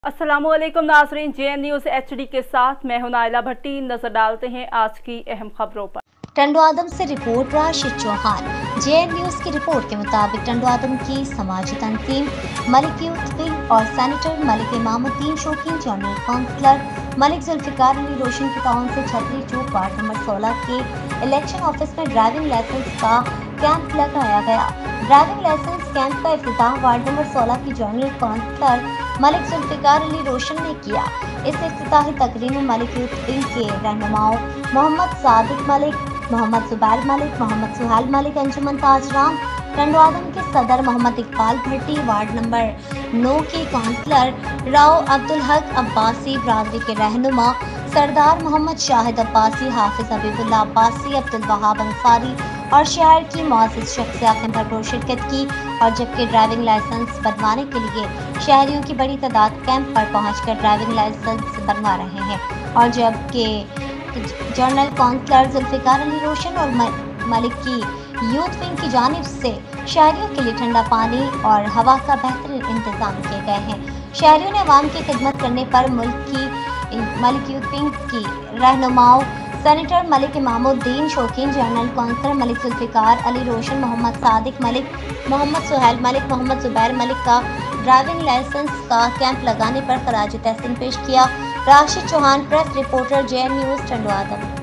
अस्सलामुअलैकुम नाज़रीन, JN news HD के साथ मैं हूं नाइला भट्टी। नजर डालते हैं आज की अहम खबरों पर। टंडवादम से report Rashid Chauhan. JN news की रिपोर्ट के मुताबिक टंडवादम की समाजी तंजीम मलिक यूथ विंग और senator Malik Imamuddin Shaukeen, general councillor Malik Zulfikar Ali Roshan के ताउन से छतरी चौक वार्ड नंबर 16 के इलेक्शन ऑफिस में ड्राइविंग लाइसेंस का कैंप लगाया गया। ड्राइविंग लाइसेंस कैंप का इफ्तिताह वार्ड नंबर 16 की जनरल काउंसलर मलिक जुल्फिकार अली रोशन ने किया। इस इफ्तिताही तकरीर में मलिक यूथ विंग के रहनुमाओं मोहम्मद सादिक मलिक, मोहम्मद जुबैर मलिक, मोहम्मद सुहेल मलिक, अंजुमन ताजरान, टंडवादम के सदर मोहम्मद इकबाल भट्टी, वार्ड नंबर 9 के काउंसलर राव अब्दुल हक अब्बासी, बरादरी के रहनुमा सरदार मोहम्मद शाहिद अब्बासी, हाफिज हबीबुल्लाह अब्बासी, अब्दुल वहाब अंसारी और शहर की मुअज़्ज़िज़ शख्सियात ने भरपूर शिरकत की। और जबकि ड्राइविंग लाइसेंस बनवाने के लिए शहरियों की बड़ी तादाद कैंप पर पहुंचकर ड्राइविंग लाइसेंस बनवा रहे हैं। और जबकि जनरल काउंसलर जुल्फिकार अली रोशन और मलिक की यूथ विंग की जानिब से शहरियों के लिए ठंडा पानी और हवा का बेहतरीन इंतजाम किए गए हैं। शहरियों ने अवाम की खिदमत करने पर मलिक यूथ विंग की रहनुमाओं senator Malik Imamuddin Shaukeen, general councillor Malik Zulfikar Ali रोशन, मोहम्मद सादिक मलिक, मोहम्मद सुहेल मलिक, मोहम्मद जुबैर मलिक का ड्राइविंग लाइसेंस का कैंप लगाने पर खराज तहसीन पेश किया। Rashid Chauhan, press reporter, JN news, टंडवादम।